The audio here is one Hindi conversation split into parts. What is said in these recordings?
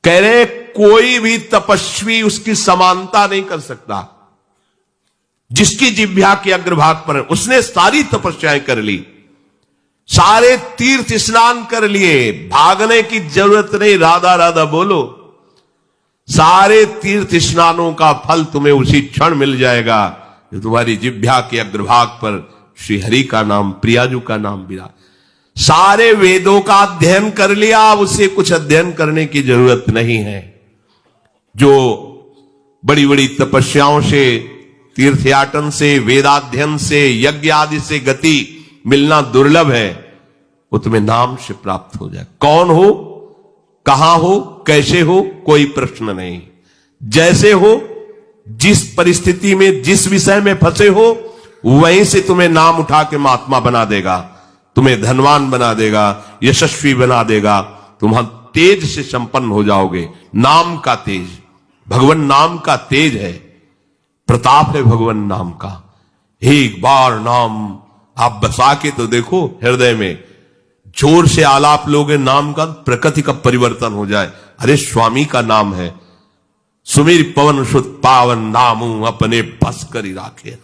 कह रहे कोई भी तपस्वी उसकी समानता नहीं कर सकता। जिसकी जिह्वा के अग्रभाग पर उसने सारी तपस्याएं कर ली, सारे तीर्थ स्नान कर लिए, भागने की जरूरत नहीं, राधा राधा बोलो। सारे तीर्थ स्नानों का फल तुम्हें उसी क्षण मिल जाएगा जो तुम्हारी जिह्वा के अग्रभाग पर श्री हरि का नाम, प्रियाजू का नाम विराज। सारे वेदों का अध्ययन कर लिया, उसे कुछ अध्ययन करने की जरूरत नहीं है। जो बड़ी बड़ी तपस्याओं से, तीर्थयाटन से, वेदाध्ययन से, यज्ञ आदि से गति मिलना दुर्लभ है, वो तुम्हें नाम से प्राप्त हो जाए। कौन हो, कहां हो, कैसे हो, कोई प्रश्न नहीं। जैसे हो, जिस परिस्थिति में, जिस विषय में फंसे हो, वहीं से तुम्हें नाम उठा के महात्मा बना देगा, तुम्हें धनवान बना देगा, यशस्वी बना देगा, तुम तेज से संपन्न हो जाओगे। नाम का तेज, भगवान नाम का तेज है, प्रताप है भगवान नाम का। एक बार नाम आप बसा के तो देखो हृदय में, जोर से आलाप लोगे नाम का, प्रकृति का परिवर्तन हो जाए। अरे स्वामी का नाम है, सुमीर पवन सुत पावन नामू अपने बस करी राखे।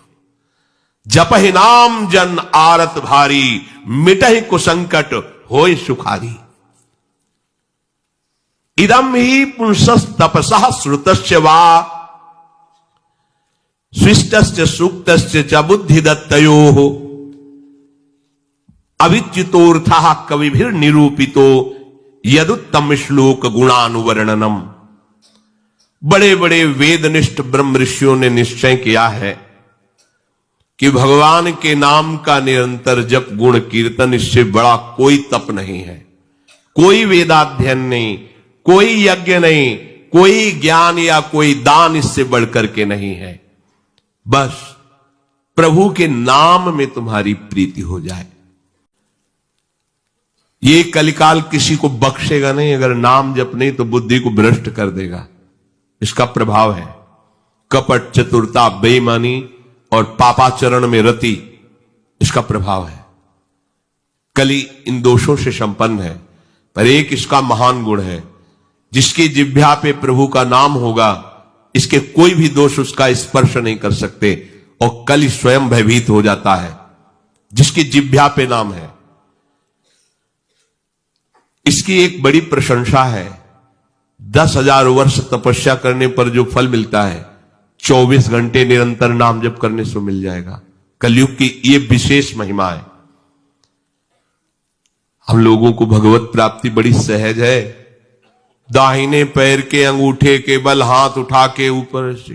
जपहि नाम जन आरत भारी, मिटहि कुसंकट होय सुखारी। इदम ही पुंसस तपसः श्रुतस्य वा, स्विष्टस्य सूक्तस्य च बुद्धि दत्तयोः, अविच्युतोऽर्थः कविभिर निरूपितो यदुत्तम श्लोक गुणानुवर्णनम। बड़े बड़े वेदनिष्ठ ब्रह्म ऋषियों ने निश्चय किया है कि भगवान के नाम का निरंतर जप, गुण कीर्तन, इससे बड़ा कोई तप नहीं है, कोई वेदाध्ययन नहीं, कोई यज्ञ नहीं, कोई ज्ञान या कोई दान इससे बढ़कर के नहीं है। बस प्रभु के नाम में तुम्हारी प्रीति हो जाए। ये कलिकाल किसी को बख्शेगा नहीं, अगर नाम जप नहीं तो बुद्धि को भ्रष्ट कर देगा। इसका प्रभाव है कपट, चतुरता, बेईमानी और पापाचरण में रति, इसका प्रभाव है। कली इन दोषों से संपन्न है, पर एक इसका महान गुण है, जिसकी जिह्वा पे प्रभु का नाम होगा, इसके कोई भी दोष उसका स्पर्श नहीं कर सकते, और कली स्वयं भयभीत हो जाता है जिसकी जिह्वा पे नाम है। इसकी एक बड़ी प्रशंसा है, 10,000 वर्ष तपस्या करने पर जो फल मिलता है, 24 घंटे निरंतर नाम जप करने से मिल जाएगा। कलयुग की ये विशेष महिमा है। हम लोगों को भगवत प्राप्ति बड़ी सहज है। दाहिने पैर के अंगूठे के बल हाथ उठा के ऊपर से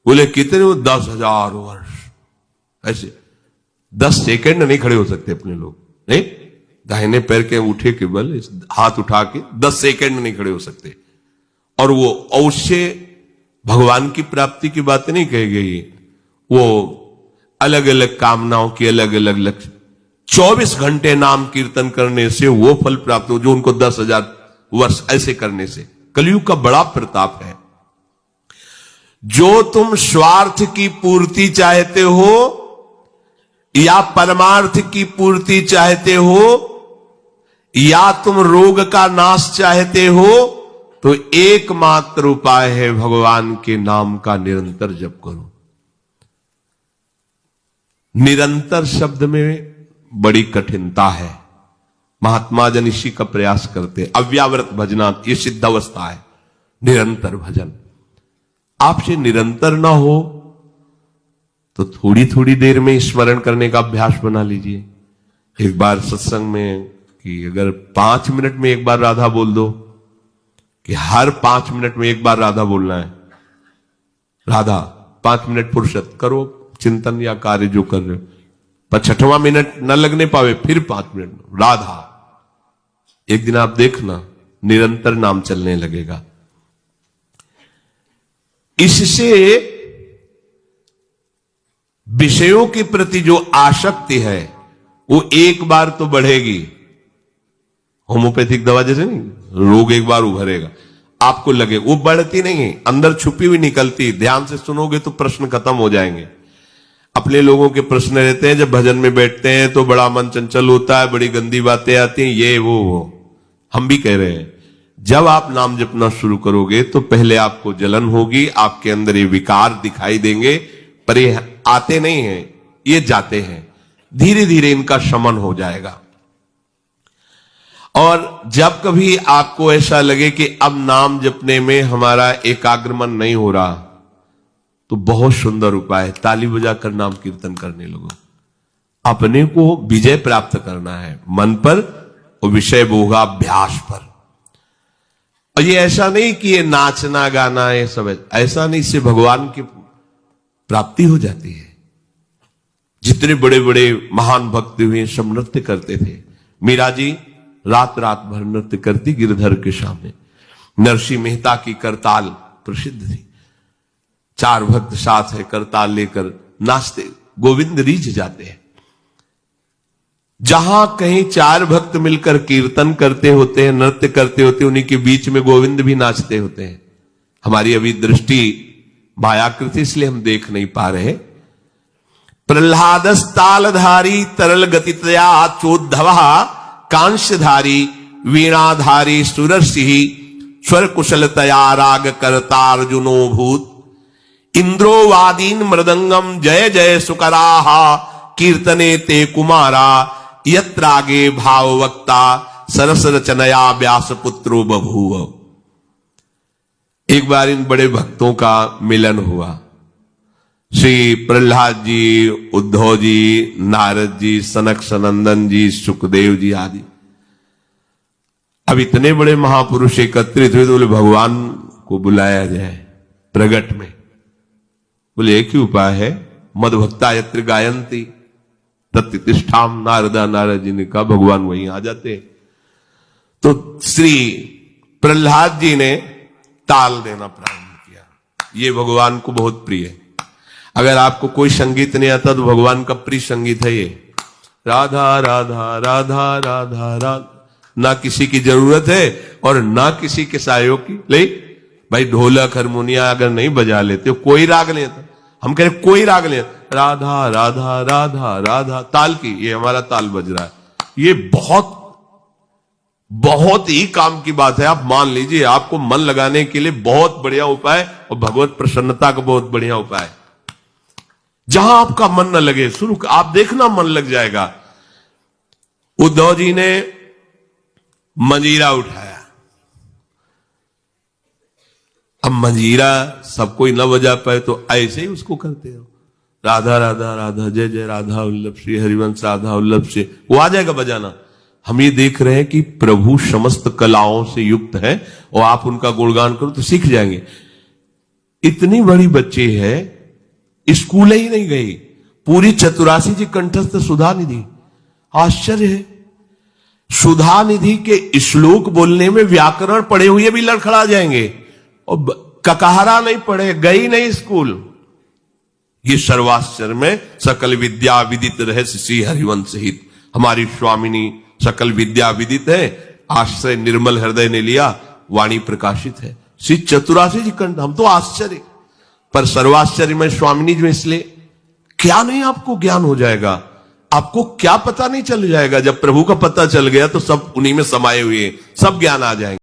बोले कितने हो, 10,000 वर्ष। ऐसे 10 सेकंड नहीं खड़े हो सकते अपने लोग, नहीं, दाहिने पैर के अंगूठे के बल हाथ उठा के 10 सेकंड नहीं खड़े हो सकते। और वो अवश्य भगवान की प्राप्ति की बात नहीं कही गई, वो अलग अलग कामनाओं की अलग अलग लक्ष्य। 24 घंटे नाम कीर्तन करने से वो फल प्राप्त हो जो उनको 10,000 वर्ष ऐसे करने से। कलयुग का बड़ा प्रताप है। जो तुम स्वार्थ की पूर्ति चाहते हो या परमार्थ की पूर्ति चाहते हो, या तुम रोग का नाश चाहते हो, तो एकमात्र उपाय है भगवान के नाम का निरंतर जप करो। निरंतर शब्द में बड़ी कठिनता है, महात्मा जन इसी का प्रयास करते। अव्यावृत भजनात्, ये सिद्ध अवस्था है निरंतर भजन। आपसे निरंतर ना हो तो थोड़ी थोड़ी देर में स्मरण करने का अभ्यास बना लीजिए। एक बार सत्संग में कि अगर 5 मिनट में एक बार राधा बोल दो, कि हर 5 मिनट में एक बार राधा बोलना है। राधा 5 मिनट फुर्सत करो, चिंतन या कार्य जो कर रहे हो, पर 6वां मिनट न लगने पावे फिर 5 मिनट राधा। एक दिन आप देखना निरंतर नाम चलने लगेगा। इससे विषयों के प्रति जो आसक्ति है वो एक बार तो बढ़ेगी। होम्योपैथिक दवा जैसे नहीं, रोग एक बार उभरेगा, आपको लगे, वो बढ़ती नहीं है, अंदर छुपी हुई निकलती। ध्यान से सुनोगे तो प्रश्न खत्म हो जाएंगे। अपने लोगों के प्रश्न रहते हैं, जब भजन में बैठते हैं तो बड़ा मन चंचल होता है, बड़ी गंदी बातें आती हैं, ये वो हम भी कह रहे हैं। जब आप नाम जपना शुरू करोगे तो पहले आपको जलन होगी, आपके अंदर ये विकार दिखाई देंगे, पर ये आते नहीं हैं, ये जाते हैं। धीरे धीरे इनका शमन हो जाएगा। और जब कभी आपको ऐसा लगे कि अब नाम जपने में हमारा एकाग्रमन नहीं हो रहा, तो बहुत सुंदर उपाय है, ताली बजाकर नाम कीर्तन करने लगो। अपने को विजय प्राप्त करना है मन पर और विषय भोगाभ्यास पर। और ये ऐसा नहीं कि ये नाचना गाना ये सब ऐसा नहीं, इससे भगवान की प्राप्ति हो जाती है। जितने बड़े बड़े महान भक्त हुए सब नृत्य करते थे। मीरा जी रात रात भर नृत्य करती गिरधर के सामने। नरसिंह मेहता की करताल प्रसिद्ध थी। 4 भक्त साथ है, करताल लेकर नाचते, गोविंद रीझ जाते हैं। जहां कहीं 4 भक्त मिलकर कीर्तन करते होते हैं, नृत्य करते होते हैं, उन्हीं के बीच में गोविंद भी नाचते होते हैं। हमारी अभी दृष्टि मायाकृति, इसलिए हम देख नहीं पा रहे। प्रह्लादस्तालधारी तरल गतितया चोद्धव कांस्यधारी वीणाधारी सुरसिंह स्वर कुशलतया राग करतार्जुनो भूत इंद्रो वादीन मृदंगम जय जय सुकराह कीर्तने ते कुमारा यत्रागे भाववक्ता सरस रचनया व्यास पुत्रो बभूव। एक बार इन बड़े भक्तों का मिलन हुआ। श्री प्रहलाद जी, उद्धव जी, नारद जी, सनक सनंदन जी, सुखदेव जी आदि। अब इतने बड़े महापुरुष एकत्रित हुए तो बोले भगवान को बुलाया जाए प्रगट में। बोले एक ही उपाय है, मद भक्ता यत्र गायंती तत्तिष्ठाम। नारदा नारद जी ने कहा भगवान वहीं आ जाते। तो श्री प्रहलाद जी ने ताल देना प्रारंभ किया। ये भगवान को बहुत प्रिय है। अगर आपको कोई संगीत नहीं आता तो भगवान का प्रिय संगीत है ये, राधा राधा राधा राधा राधा। ना किसी की जरूरत है और ना किसी के सहयोग की। ले भाई ढोलक हारमोनिया अगर नहीं बजा लेते हो, कोई राग नहीं आता, हम कह रहे कोई राग नहीं, राधा राधा राधा राधा ताल की, ये हमारा ताल बज रहा है। ये बहुत बहुत ही काम की बात है। आप मान लीजिए, आपको मन लगाने के लिए बहुत बढ़िया उपाय और भगवत प्रसन्नता का बहुत बढ़िया उपाय। जहां आपका मन न लगे शुरू आप देखना मन लग जाएगा। उद्धव जी ने मंजीरा उठाया। अब मंजीरा सब कोई न बजा पाए तो ऐसे ही उसको करते हो, राधा राधा राधा जय जय राधा वल्लभ श्री हरिवंश राधा वल्लभ से वो आ जाएगा बजाना। हम ये देख रहे हैं कि प्रभु समस्त कलाओं से युक्त है और आप उनका गुणगान करो तो सीख जाएंगे। इतनी बड़ी बच्ची है, स्कूल ही नहीं गई, पूरी चतुरासी जी कंठस्थ सुधा निधि। आश्चर्य है, सुधा निधि के श्लोक बोलने में व्याकरण पढ़े हुए भी लड़खड़ा जाएंगे और ककहरा नहीं पढ़े, गई नहीं स्कूल। ये सर्वाश्चर्य में सकल विद्या विदित रहस्य श्री हरिवंश हित। हमारी स्वामिनी सकल विद्या विदित है, आश्रय निर्मल हृदय ने लिया, वाणी प्रकाशित है। श्री चतुरासी जी कंठ। हम तो आश्चर्य, पर सर्वाश्चर्य में स्वामिनी जो, इसलिए क्या नहीं आपको ज्ञान हो जाएगा। आपको क्या पता नहीं चल जाएगा। जब प्रभु का पता चल गया तो सब उन्हीं में समाये हुए सब ज्ञान आ जाएंगे।